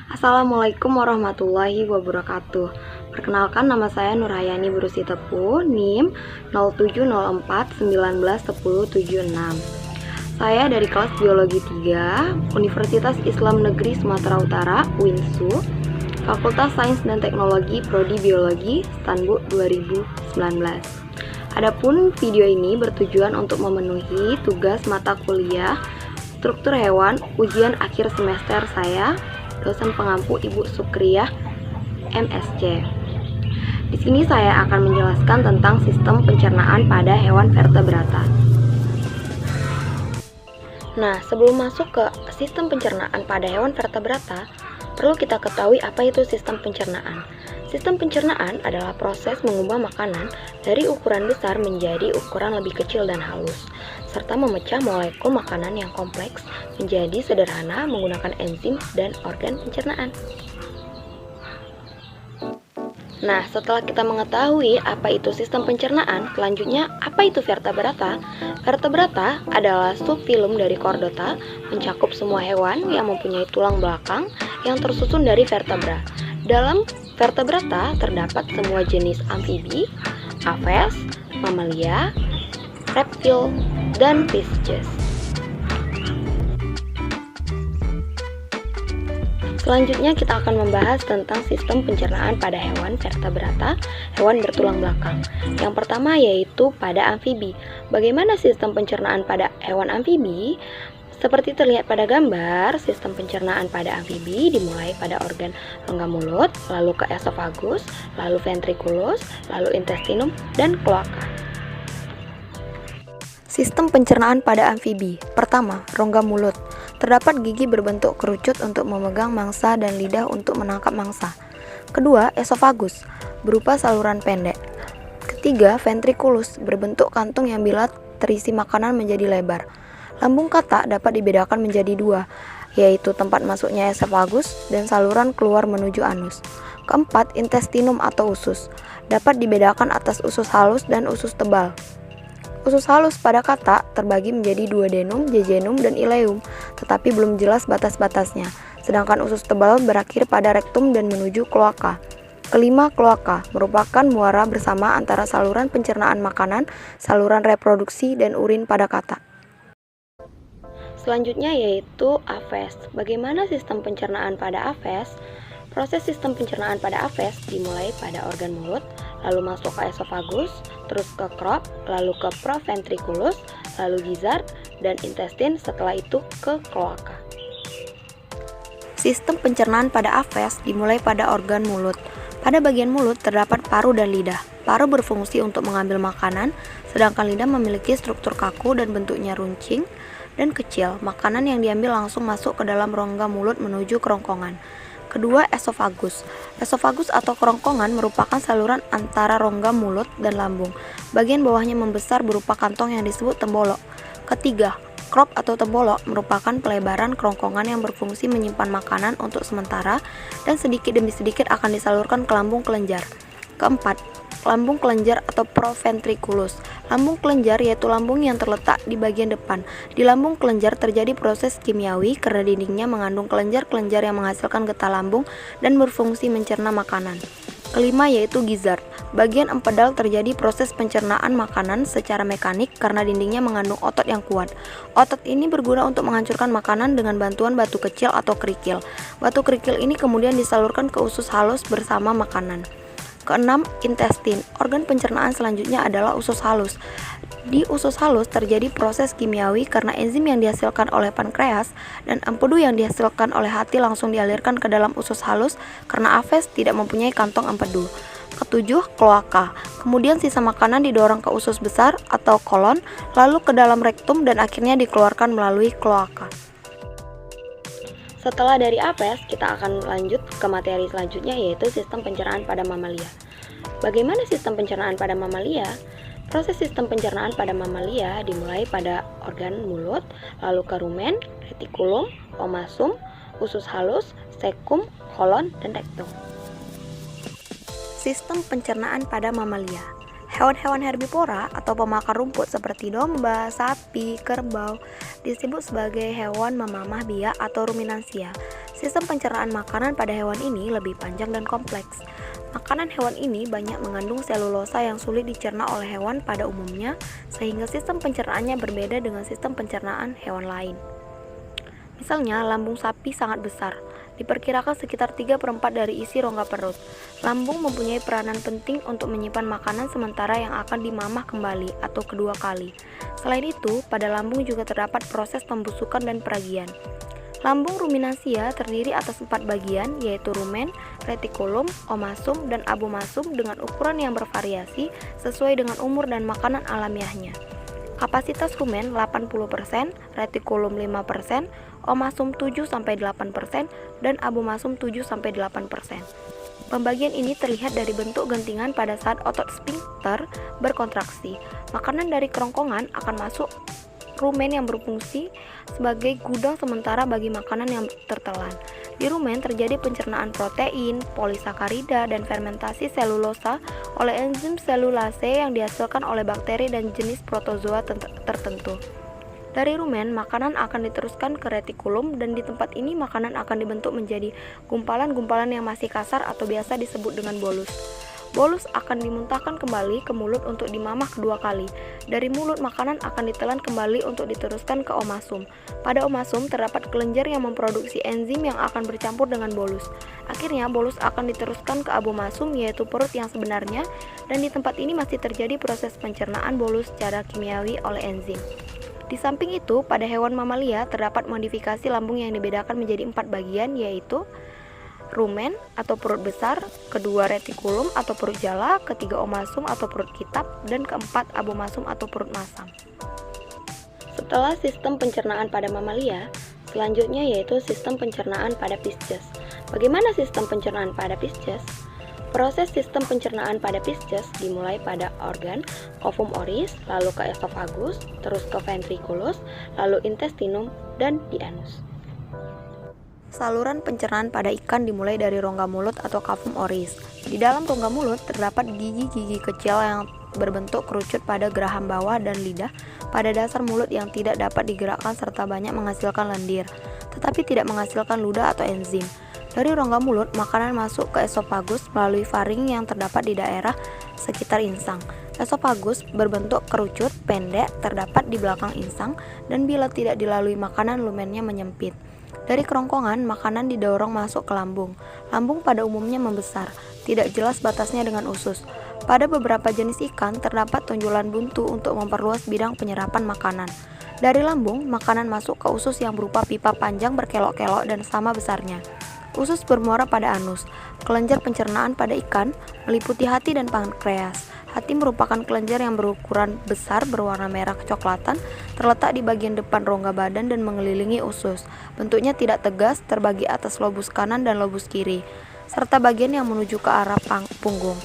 Assalamualaikum warahmatullahi wabarakatuh. Perkenalkan, nama saya Nurhayani Burusitepu, NIM 0704191076. Saya dari kelas Biologi 3, Universitas Islam Negeri Sumatera Utara, UINSU, Fakultas Sains dan Teknologi Prodi Biologi, Stanbu 2019. Adapun video ini bertujuan untuk memenuhi tugas mata kuliah Struktur Hewan ujian akhir semester saya, dosen pengampu Ibu Sukriyah, MSc. Di sini saya akan menjelaskan tentang sistem pencernaan pada hewan vertebrata. Nah, sebelum masuk ke sistem pencernaan pada hewan vertebrata, perlu kita ketahui apa itu sistem pencernaan. Sistem pencernaan adalah proses mengubah makanan dari ukuran besar menjadi ukuran lebih kecil dan halus, serta memecah molekul makanan yang kompleks menjadi sederhana menggunakan enzim dan organ pencernaan. Nah, setelah kita mengetahui apa itu sistem pencernaan, selanjutnya apa itu vertebrata? Vertebrata adalah subfilum dari Chordata, mencakup semua hewan yang mempunyai tulang belakang yang tersusun dari vertebra. Dalam vertebrata terdapat semua jenis amfibi, aves, mamalia, reptil, dan fishes. Selanjutnya kita akan membahas tentang sistem pencernaan pada hewan vertebrata, hewan bertulang belakang. Yang pertama yaitu pada amfibi. Bagaimana sistem pencernaan pada hewan amfibi? Seperti terlihat pada gambar, sistem pencernaan pada amfibi dimulai pada organ rongga mulut, lalu ke esofagus, lalu ventriculus, lalu intestinum, dan kloaka. Sistem pencernaan pada amfibi. Pertama, rongga mulut. Terdapat gigi berbentuk kerucut untuk memegang mangsa dan lidah untuk menangkap mangsa. Kedua, esofagus, berupa saluran pendek. Ketiga, ventriculus, berbentuk kantung yang bila terisi makanan menjadi lebar. Lambung katak dapat dibedakan menjadi dua, yaitu tempat masuknya esofagus dan saluran keluar menuju anus. Keempat, intestinum atau usus, dapat dibedakan atas usus halus dan usus tebal. Usus halus pada katak terbagi menjadi duodenum, jejunum, dan ileum, tetapi belum jelas batas-batasnya. Sedangkan usus tebal berakhir pada rektum dan menuju kloaka. Kelima, kloaka merupakan muara bersama antara saluran pencernaan makanan, saluran reproduksi, dan urin pada katak. Selanjutnya yaitu aves. Bagaimana sistem pencernaan pada aves? Proses sistem pencernaan pada aves dimulai pada organ mulut, lalu masuk ke esofagus, terus ke crop, lalu ke proventriculus, lalu gizzard, dan intestin, setelah itu ke kloaka. Sistem pencernaan pada aves dimulai pada organ mulut. Pada bagian mulut terdapat paru dan lidah. Paru berfungsi untuk mengambil makanan, sedangkan lidah memiliki struktur kaku dan bentuknya runcing dan kecil. Makanan yang diambil langsung masuk ke dalam rongga mulut menuju kerongkongan. Kedua, esofagus. Esofagus atau kerongkongan merupakan saluran antara rongga mulut dan lambung. Bagian bawahnya membesar berupa kantong yang disebut tembolok. Ketiga, crop atau tembolok merupakan pelebaran kerongkongan yang berfungsi menyimpan makanan untuk sementara dan sedikit demi sedikit akan disalurkan ke lambung kelenjar. Keempat, lambung kelenjar atau proventriculus. Lambung kelenjar yaitu lambung yang terletak di bagian depan. Di lambung kelenjar terjadi proses kimiawi karena dindingnya mengandung kelenjar-kelenjar yang menghasilkan getah lambung dan berfungsi mencerna makanan. Kelima yaitu gizzard. Bagian empedal terjadi proses pencernaan makanan secara mekanik karena dindingnya mengandung otot yang kuat. Otot ini berguna untuk menghancurkan makanan dengan bantuan batu kecil atau kerikil. Batu kerikil ini kemudian disalurkan ke usus halus bersama makanan. Keenam, intestin. Organ pencernaan selanjutnya adalah usus halus. Di usus halus terjadi proses kimiawi karena enzim yang dihasilkan oleh pankreas dan empedu yang dihasilkan oleh hati langsung dialirkan ke dalam usus halus karena aves tidak mempunyai kantong empedu. Ketujuh, kloaka. Kemudian sisa makanan didorong ke usus besar atau kolon, lalu ke dalam rektum dan akhirnya dikeluarkan melalui kloaka. Setelah dari aves, kita akan lanjut ke materi selanjutnya yaitu sistem pencernaan pada mamalia. Bagaimana sistem pencernaan pada mamalia? Proses sistem pencernaan pada mamalia dimulai pada organ mulut, lalu ke rumen, retikulum, omasum, usus halus, sekum, kolon, dan rektum. Sistem pencernaan pada mamalia. Hewan-hewan herbivora atau pemakan rumput seperti domba, sapi, kerbau disebut sebagai hewan memamah biak atau ruminansia. Sistem pencernaan makanan pada hewan ini lebih panjang dan kompleks. Makanan hewan ini banyak mengandung selulosa yang sulit dicerna oleh hewan pada umumnya, sehingga sistem pencernaannya berbeda dengan sistem pencernaan hewan lain. Misalnya, lambung sapi sangat besar, diperkirakan sekitar 3/4 dari isi rongga perut. Lambung mempunyai peranan penting untuk menyimpan makanan sementara yang akan dimamah kembali atau kedua kali. Selain itu, pada lambung juga terdapat proses pembusukan dan peragian. Lambung ruminansia terdiri atas 4 bagian, yaitu rumen, retikulum, omasum, dan abomasum dengan ukuran yang bervariasi sesuai dengan umur dan makanan alamiahnya. Kapasitas rumen 80%, retikulum 5%, omasum 7-8%, dan abomasum 7-8%. Pembagian ini terlihat dari bentuk gentingan pada saat otot sphincter berkontraksi. Makanan dari kerongkongan akan masuk rumen yang berfungsi sebagai gudang sementara bagi makanan yang tertelan. Di rumen terjadi pencernaan protein, polisakarida, dan fermentasi selulosa oleh enzim selulase yang dihasilkan oleh bakteri dan jenis protozoa tertentu. Dari rumen, makanan akan diteruskan ke retikulum, dan di tempat ini makanan akan dibentuk menjadi gumpalan-gumpalan yang masih kasar atau biasa disebut dengan bolus. Bolus akan dimuntahkan kembali ke mulut untuk dimamah kedua kali. Dari mulut, makanan akan ditelan kembali untuk diteruskan ke omasum. Pada omasum terdapat kelenjar yang memproduksi enzim yang akan bercampur dengan bolus. Akhirnya, bolus akan diteruskan ke abomasum, yaitu perut yang sebenarnya, dan di tempat ini masih terjadi proses pencernaan bolus secara kimiawi oleh enzim. Di samping itu, pada hewan mamalia terdapat modifikasi lambung yang dibedakan menjadi 4 bagian, yaitu rumen atau perut besar, kedua retikulum atau perut jala, ketiga omasum atau perut kitab, dan keempat abomasum atau perut masam. Setelah sistem pencernaan pada mamalia, selanjutnya yaitu sistem pencernaan pada Pisces. Bagaimana sistem pencernaan pada Pisces? Proses sistem pencernaan pada Pisces dimulai pada organ covum oris, lalu ke esofagus, terus ke ventriculus, lalu intestinum, dan di anus. Saluran pencernaan pada ikan dimulai dari rongga mulut atau cavum oris. Di dalam rongga mulut terdapat gigi-gigi kecil yang berbentuk kerucut pada geraham bawah dan lidah pada dasar mulut yang tidak dapat digerakkan serta banyak menghasilkan lendir, tetapi tidak menghasilkan ludah atau enzim. Dari rongga mulut, makanan masuk ke esofagus melalui faring yang terdapat di daerah sekitar insang. Esofagus berbentuk kerucut, pendek, terdapat di belakang insang, dan bila tidak dilalui makanan, lumennya menyempit. Dari kerongkongan, makanan didorong masuk ke lambung. Lambung pada umumnya membesar, tidak jelas batasnya dengan usus. Pada beberapa jenis ikan, terdapat tonjolan buntu untuk memperluas bidang penyerapan makanan. Dari lambung, makanan masuk ke usus yang berupa pipa panjang berkelok-kelok dan sama besarnya. Usus bermuara pada anus. Kelenjar pencernaan pada ikan meliputi hati dan pankreas. Hati merupakan kelenjar yang berukuran besar berwarna merah kecoklatan, terletak di bagian depan rongga badan dan mengelilingi usus. Bentuknya tidak tegas, terbagi atas lobus kanan dan lobus kiri, serta bagian yang menuju ke arah punggung.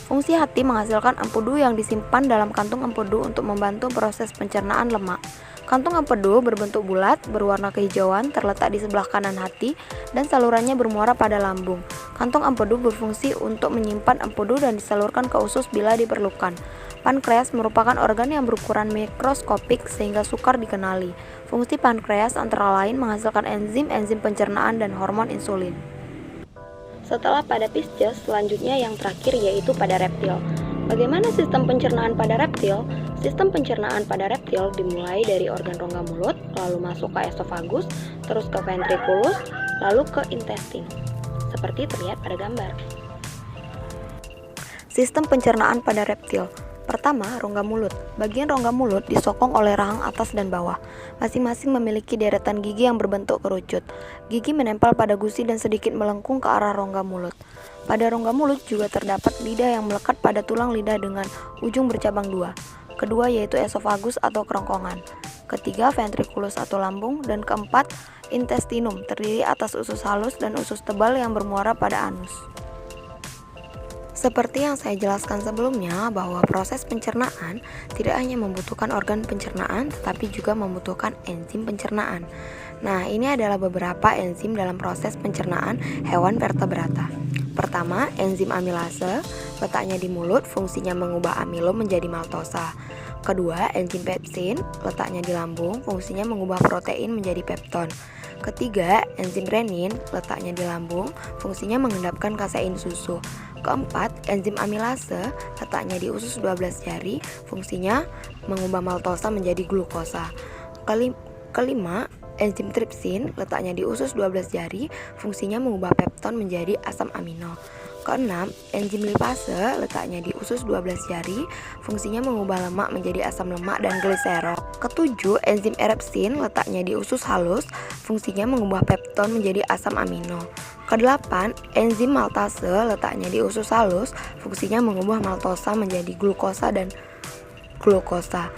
Fungsi hati menghasilkan empedu yang disimpan dalam kantung empedu untuk membantu proses pencernaan lemak. Kantung empedu berbentuk bulat, berwarna kehijauan, terletak di sebelah kanan hati, dan salurannya bermuara pada lambung. Kantung empedu berfungsi untuk menyimpan empedu dan disalurkan ke usus bila diperlukan. Pankreas merupakan organ yang berukuran mikroskopik sehingga sukar dikenali. Fungsi pankreas antara lain menghasilkan enzim pencernaan dan hormon insulin. Setelah pada Pisces, selanjutnya yang terakhir yaitu pada reptil. Bagaimana sistem pencernaan pada reptil? Sistem pencernaan pada reptil dimulai dari organ rongga mulut, lalu masuk ke esofagus, terus ke ventriculus, lalu ke intestin, seperti terlihat pada gambar. Sistem pencernaan pada reptil. Pertama, rongga mulut. Bagian rongga mulut disokong oleh rahang atas dan bawah. Masing-masing memiliki deretan gigi yang berbentuk kerucut. Gigi menempel pada gusi dan sedikit melengkung ke arah rongga mulut. Pada rongga mulut juga terdapat lidah yang melekat pada tulang lidah dengan ujung bercabang dua. Kedua yaitu esofagus atau kerongkongan. Ketiga, ventriculus atau lambung. Dan keempat, intestinum, terdiri atas usus halus dan usus tebal yang bermuara pada anus. Seperti yang saya jelaskan sebelumnya, bahwa proses pencernaan tidak hanya membutuhkan organ pencernaan, tetapi juga membutuhkan enzim pencernaan. Nah, ini adalah beberapa enzim dalam proses pencernaan hewan vertebrata. Pertama, enzim amilase, letaknya di mulut, fungsinya mengubah amilum menjadi maltosa. Kedua, enzim pepsin, letaknya di lambung, fungsinya mengubah protein menjadi pepton. Ketiga, enzim renin, letaknya di lambung, fungsinya mengendapkan kasein susu. Keempat, enzim amilase, letaknya di usus 12 jari, fungsinya mengubah maltosa menjadi glukosa. Kelima, enzim tripsin, letaknya di usus 12 jari, fungsinya mengubah pepton menjadi asam amino. Keenam, enzim lipase, letaknya di usus 12 jari, fungsinya mengubah lemak menjadi asam lemak dan gliserol. Ketujuh, enzim erepsin, letaknya di usus halus, fungsinya mengubah pepton menjadi asam amino. Kedelapan, enzim maltase, letaknya di usus halus, fungsinya mengubah maltosa menjadi glukosa dan glukosa.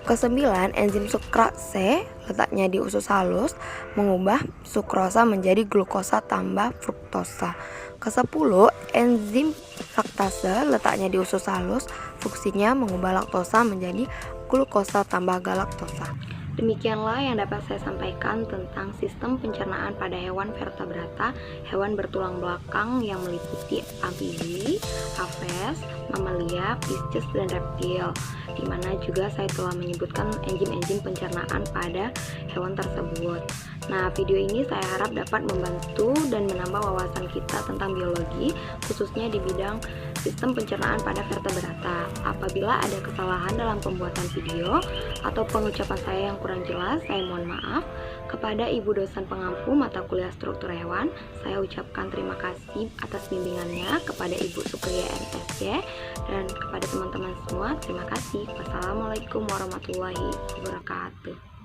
Kesembilan, enzim sukrase, letaknya di usus halus, mengubah sukrosa menjadi glukosa tambah fruktosa. Kesepuluh, enzim laktase, letaknya di usus halus, fungsinya mengubah laktosa menjadi glukosa tambah galaktosa. Demikianlah yang dapat saya sampaikan tentang sistem pencernaan pada hewan vertebrata, hewan bertulang belakang yang meliputi amfibi, aves, mamalia, pisces, dan reptil, di mana juga saya telah menyebutkan enzim-enzim pencernaan pada hewan tersebut. Nah, video ini saya harap dapat membantu dan menambah wawasan kita tentang biologi, khususnya di bidang sistem pencernaan pada vertebrata. Apabila ada kesalahan dalam pembuatan video atau pengucapan saya yang kurang jelas, saya mohon maaf. Kepada Ibu dosen pengampu mata kuliah struktur hewan, saya ucapkan terima kasih atas bimbingannya. Kepada Ibu Sukriya MSy dan kepada teman-teman semua, terima kasih. Wassalamualaikum warahmatullahi wabarakatuh.